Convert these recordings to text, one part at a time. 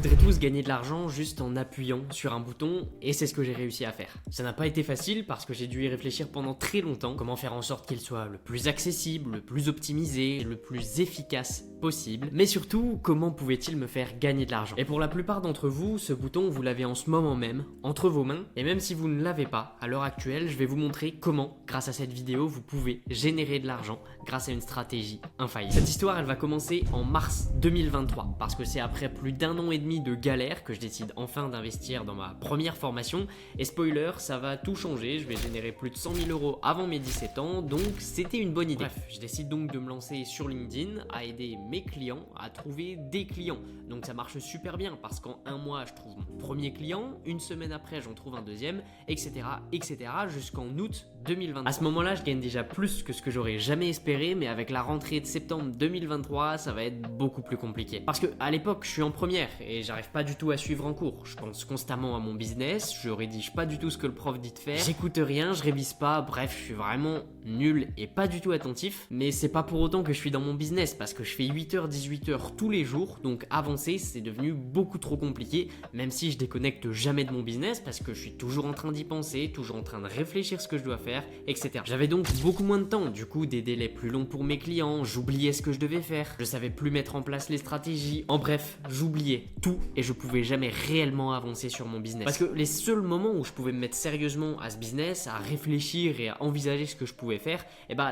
voudrait tous gagner de l'argent juste en appuyant sur un bouton et c'est ce que j'ai réussi à faire. Ça n'a pas été facile parce que j'ai dû y réfléchir pendant très longtemps, comment faire en sorte qu'il soit le plus accessible, le plus optimisé, le plus efficace possible, mais surtout comment pouvait-il me faire gagner de l'argent. Et pour la plupart d'entre vous, ce bouton vous l'avez en ce moment même, entre vos mains, et même si vous ne l'avez pas, à l'heure actuelle, je vais vous montrer comment, grâce à cette vidéo, vous pouvez générer de l'argent grâce à une stratégie infaillible. Cette histoire, elle va commencer en mars 2023, parce que c'est après plus d'1 an et demi de galère que je décide enfin d'investir dans ma première formation, et spoiler, ça va tout changer, je vais générer plus de 100 000 € avant mes 17 ans, donc c'était une bonne idée. Bref, je décide donc de me lancer sur LinkedIn, à aider mes clients à trouver des clients. Donc ça marche super bien, parce qu'en un mois, je trouve mon premier client, une semaine après, j'en trouve un deuxième, etc., etc., jusqu'en août 2023. À ce moment-là, je gagne déjà plus que ce que j'aurais jamais espéré, mais avec la rentrée de septembre 2023, ça va être beaucoup plus compliqué. Parce que à l'époque, je suis en première et j'arrive pas du tout à suivre en cours. Je pense constamment à mon business, je rédige pas du tout ce que le prof dit de faire, j'écoute rien, je révise pas, bref, je suis vraiment nul et pas du tout attentif. Mais c'est pas pour autant que je suis dans mon business, parce que je fais 8h, 18h tous les jours, donc avancer, c'est devenu beaucoup trop compliqué, même si je déconnecte jamais de mon business, parce que je suis toujours en train d'y penser, toujours en train de réfléchir ce que je dois faire, etc. J'avais donc beaucoup moins de temps, du coup des délais plus longs pour mes clients, j'oubliais ce que je devais faire, je savais plus mettre en place les stratégies, en bref, j'oubliais tout et je pouvais jamais réellement avancer sur mon business. Parce que les seuls moments où je pouvais me mettre sérieusement à ce business, à réfléchir et à envisager ce que je pouvais faire,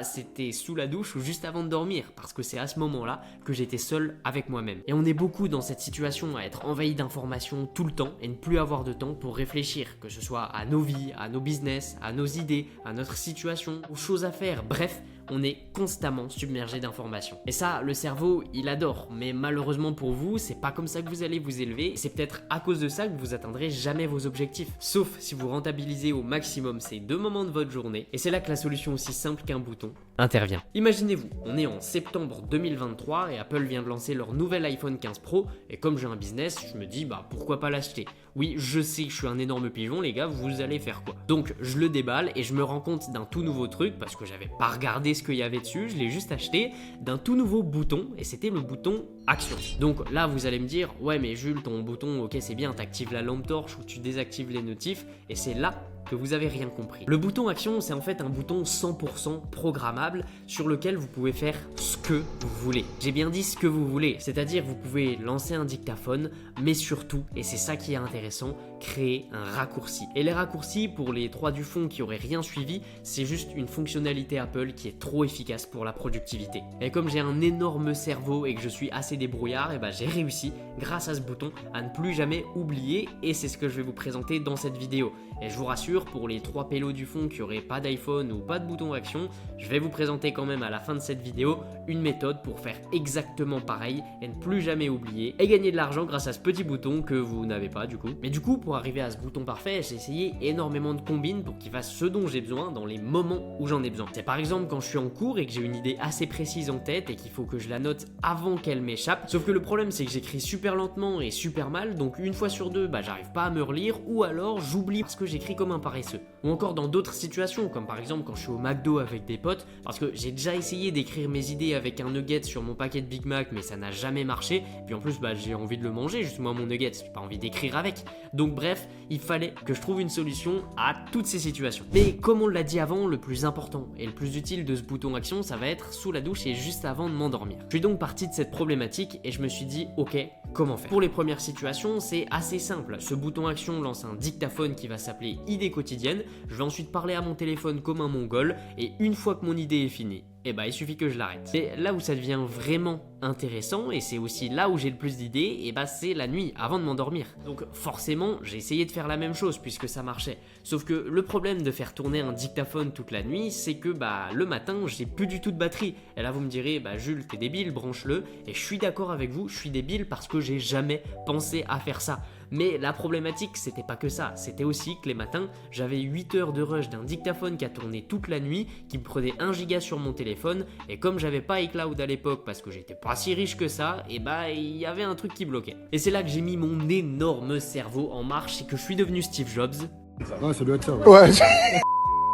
c'était sous la douche ou juste avant de dormir, parce que c'est à ce moment-là que j'étais seul avec moi-même. Et on est beaucoup dans cette situation à être envahi d'informations tout le temps et ne plus avoir de temps pour réfléchir, que ce soit à nos vies, à nos business, à nos idées, à notre situation, aux choses à faire, bref, on est constamment submergé d'informations. Et ça, le cerveau, il adore, mais malheureusement pour vous, c'est pas comme ça que vous allez vous élever, c'est peut-être à cause de ça que vous atteindrez jamais vos objectifs, sauf si vous rentabilisez au maximum ces 2 moments de votre journée, et c'est là que la solution aussi simple qu'un bouton intervient. Imaginez-vous, on est en septembre 2023 et Apple vient de lancer leur nouvel iPhone 15 Pro, et comme j'ai un business, je me dis pourquoi pas l'acheter. Oui, je sais que je suis un énorme pigeon, les gars, vous allez faire quoi? Donc je le déballe et je me rends compte d'un tout nouveau truc, parce que j'avais pas regardé ce qu'il y avait dessus, je l'ai juste acheté, d'un tout nouveau bouton, et c'était le bouton Action. Donc là vous allez me dire, ouais mais Jules, ton bouton, ok c'est bien, t'actives la lampe torche ou tu désactives les notifs, et c'est là que vous avez rien compris. Le bouton Action, c'est en fait un bouton 100% programmable sur lequel vous pouvez faire ce que vous voulez. J'ai bien dit ce que vous voulez, c'est-à-dire vous pouvez lancer un dictaphone, mais surtout, et c'est ça qui est intéressant, créer un raccourci. Et les raccourcis, pour les 3 du fond qui auraient rien suivi, c'est juste une fonctionnalité Apple qui est trop efficace pour la productivité. Et comme j'ai un énorme cerveau et que je suis assez débrouillard, j'ai réussi, grâce à ce bouton, à ne plus jamais oublier, et c'est ce que je vais vous présenter dans cette vidéo. Et je vous rassure, pour les 3 pélos du fond qui n'auraient pas d'iPhone ou pas de bouton Action, je vais vous présenter quand même à la fin de cette vidéo une méthode pour faire exactement pareil et ne plus jamais oublier et gagner de l'argent grâce à ce petit bouton que vous n'avez pas du coup. Mais du coup, pour arriver à ce bouton parfait, j'ai essayé énormément de combines pour qu'il fasse ce dont j'ai besoin dans les moments où j'en ai besoin. C'est par exemple quand je suis en cours et que j'ai une idée assez précise en tête et qu'il faut que je la note avant qu'elle m'échappe. Sauf que le problème, c'est que j'écris super lentement et super mal, donc une fois sur deux, j'arrive pas à me relire, ou alors j'oublie parce que j'écris comme un paresseux. Ou encore dans d'autres situations, comme par exemple quand je suis au McDo avec des potes, parce que j'ai déjà essayé d'écrire mes idées avec un nugget sur mon paquet de Big Mac, mais ça n'a jamais marché. Puis en plus, j'ai envie de le manger, justement mon nugget, j'ai pas envie d'écrire avec. Donc bref, il fallait que je trouve une solution à toutes ces situations. Mais comme on l'a dit avant, le plus important et le plus utile de ce bouton Action, ça va être sous la douche et juste avant de m'endormir. Je suis donc parti de cette problématique et je me suis dit, ok, comment faire? Pour les premières situations, c'est assez simple. Ce bouton Action lance un dictaphone qui va s'appeler idée quotidienne. Je vais ensuite parler à mon téléphone comme un mongol, et une fois que mon idée est finie, il suffit que je l'arrête. Mais là où ça devient vraiment intéressant, et c'est aussi là où j'ai le plus d'idées, c'est la nuit, avant de m'endormir. Donc forcément, j'ai essayé de faire la même chose puisque ça marchait. Sauf que le problème de faire tourner un dictaphone toute la nuit, c'est que le matin, j'ai plus du tout de batterie. Et là vous me direz, Jules, t'es débile, branche-le. Et je suis d'accord avec vous, je suis débile parce que j'ai jamais pensé à faire ça. Mais la problématique, c'était pas que ça, c'était aussi que les matins, j'avais 8 heures de rush d'un dictaphone qui a tourné toute la nuit, qui me prenait 1 giga sur mon téléphone, et comme j'avais pas iCloud à l'époque parce que j'étais pas si riche que ça, il y avait un truc qui bloquait. Et c'est là que j'ai mis mon énorme cerveau en marche et que je suis devenu Steve Jobs. Ouais, ça doit être ça. Ouais.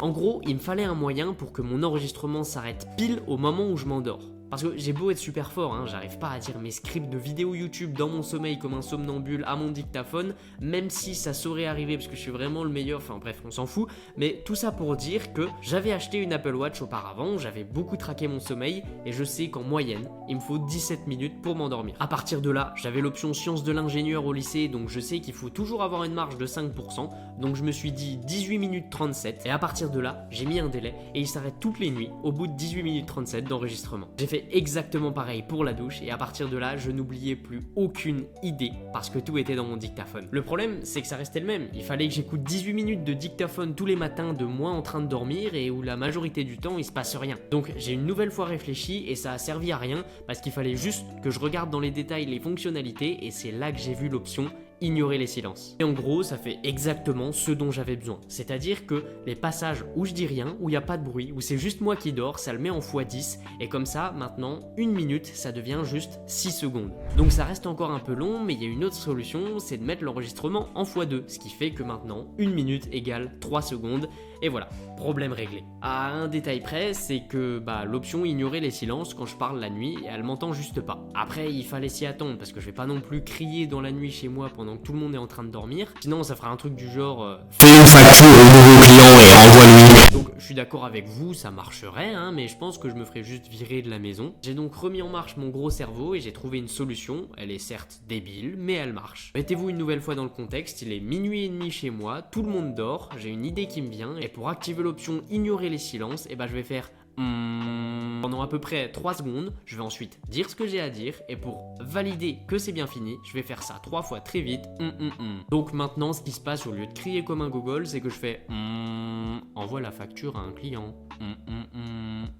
En gros, il me fallait un moyen pour que mon enregistrement s'arrête pile au moment où je m'endors. Parce que j'ai beau être super fort, hein, j'arrive pas à dire mes scripts de vidéos YouTube dans mon sommeil comme un somnambule à mon dictaphone, même si ça saurait arriver parce que je suis vraiment le meilleur, enfin bref, on s'en fout. Mais tout ça pour dire que j'avais acheté une Apple Watch auparavant, j'avais beaucoup traqué mon sommeil et je sais qu'en moyenne, il me faut 17 minutes pour m'endormir. À partir de là, j'avais l'option sciences de l'ingénieur au lycée, donc je sais qu'il faut toujours avoir une marge de 5%, donc je me suis dit 18 minutes 37 et à partir de là, j'ai mis un délai et il s'arrête toutes les nuits au bout de 18 minutes 37 d'enregistrement. J'ai fait exactement pareil pour la douche et à partir de là, je n'oubliais plus aucune idée parce que tout était dans mon dictaphone. Le problème, c'est que ça restait le même. Il fallait que j'écoute 18 minutes de dictaphone tous les matins de moi en train de dormir et où la majorité du temps, il se passe rien. Donc j'ai une nouvelle fois réfléchi et ça a servi à rien parce qu'il fallait juste que je regarde dans les détails les fonctionnalités et c'est là que j'ai vu l'option ignorer les silences. Et en gros, ça fait exactement ce dont j'avais besoin. C'est-à-dire que les passages où je dis rien, où il n'y a pas de bruit, où c'est juste moi qui dors, ça le met en x10 et comme ça, maintenant, 1 minute, ça devient juste 6 secondes. Donc ça reste encore un peu long, mais il y a une autre solution, c'est de mettre l'enregistrement en x2, ce qui fait que maintenant, 1 minute égale 3 secondes. Et voilà, problème réglé. À un détail près, c'est que l'option ignorer les silences quand je parle la nuit, elle m'entend juste pas. Après, il fallait s'y attendre parce que je vais pas non plus crier dans la nuit chez moi pendant que tout le monde est en train de dormir. Sinon, ça fera un truc du genre fais une facture au nouveau client et envoie-lui. Donc, je suis d'accord avec vous, ça marcherait, hein, mais je pense que je me ferais juste virer de la maison. J'ai donc remis en marche mon gros cerveau et j'ai trouvé une solution. Elle est certes débile, mais elle marche. Mettez-vous une nouvelle fois dans le contexte, il est minuit et demi chez moi, tout le monde dort, j'ai une idée qui me vient et pour activer l'option ignorer les silences, je vais faire pendant à peu près 3 secondes, je vais ensuite dire ce que j'ai à dire et pour valider que c'est bien fini, je vais faire ça 3 fois très vite. Donc maintenant, ce qui se passe au lieu de crier comme un gogol, c'est que je fais envoie la facture à un client.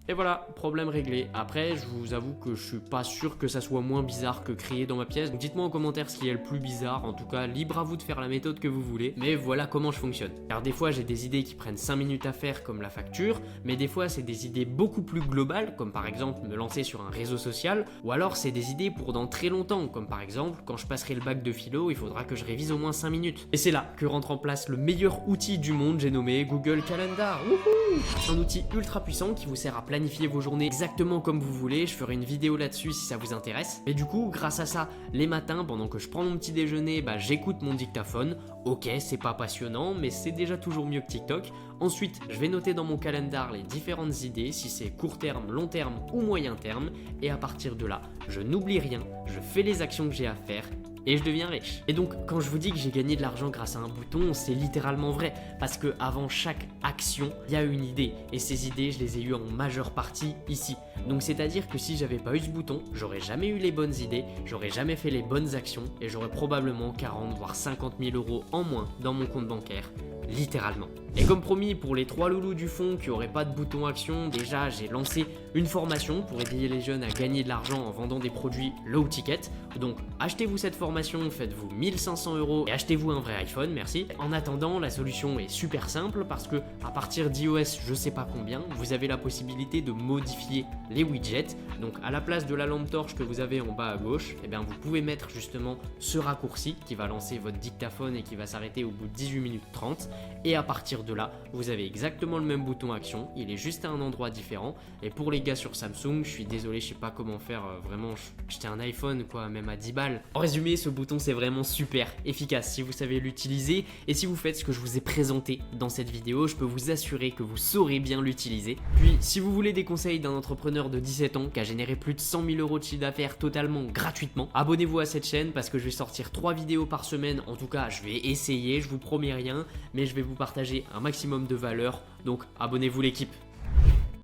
Et voilà, problème réglé. Après, je vous avoue que je suis pas sûr que ça soit moins bizarre que crier dans ma pièce. Donc dites-moi en commentaire ce qui est le plus bizarre. En tout cas, libre à vous de faire la méthode que vous voulez. Mais voilà comment je fonctionne. Car des fois, j'ai des idées qui prennent 5 minutes à faire comme la facture. Mais des fois, c'est des idées beaucoup plus globales, comme par exemple me lancer sur un réseau social. Ou alors, c'est des idées pour dans très longtemps, comme par exemple, quand je passerai le bac de philo, il faudra que je révise au moins 5 minutes. Et c'est là que rentre en place le meilleur outil du monde, j'ai nommé Google Calendar. Wouhou! Un outil ultra puissant qui vous sert à planifier vos journées exactement comme vous voulez. Je ferai une vidéo là-dessus si ça vous intéresse. Et du coup, grâce à ça, les matins, pendant que je prends mon petit déjeuner, j'écoute mon dictaphone. Ok, c'est pas passionnant, mais c'est déjà toujours mieux que TikTok. Ensuite, je vais noter dans mon calendar les différentes idées, si c'est court terme, long terme ou moyen terme. Et à partir de là, je n'oublie rien, je fais les actions que j'ai à faire et je deviens riche. Et donc, quand je vous dis que j'ai gagné de l'argent grâce à un bouton, c'est littéralement vrai. Parce que avant chaque action, il y a une idée. Et ces idées, je les ai eues en majeure partie ici. Donc c'est-à-dire que si j'avais pas eu ce bouton, j'aurais jamais eu les bonnes idées, j'aurais jamais fait les bonnes actions et j'aurais probablement 40 voire 50 000 euros en moins dans mon compte bancaire. Littéralement. Et comme promis, pour les 3 loulous du fond qui n'auraient pas de bouton action, déjà j'ai lancé une formation pour aider les jeunes à gagner de l'argent en vendant des produits low ticket. Donc achetez-vous cette formation, faites-vous 1500 € et achetez-vous un vrai iPhone, merci. En attendant, la solution est super simple parce que à partir d'iOS, je sais pas combien, vous avez la possibilité de modifier les widgets. Donc à la place de la lampe torche que vous avez en bas à gauche, vous pouvez mettre justement ce raccourci qui va lancer votre dictaphone et qui va s'arrêter au bout de 18 minutes 30. Et à partir de là, vous avez exactement le même bouton action, il est juste à un endroit différent. Et pour les gars sur Samsung, je suis désolé, je sais pas comment faire, vraiment, j'étais un iPhone quoi, même à 10 balles. En résumé, ce bouton c'est vraiment super efficace si vous savez l'utiliser. Et si vous faites ce que je vous ai présenté dans cette vidéo, je peux vous assurer que vous saurez bien l'utiliser. Puis si vous voulez des conseils d'un entrepreneur de 17 ans qui a généré plus de 100 000 € de chiffre d'affaires totalement gratuitement, abonnez-vous à cette chaîne parce que je vais sortir 3 vidéos par semaine. En tout cas, je vais essayer, je vous promets rien, mais je vais vous partager un maximum de valeur, donc abonnez-vous l'équipe.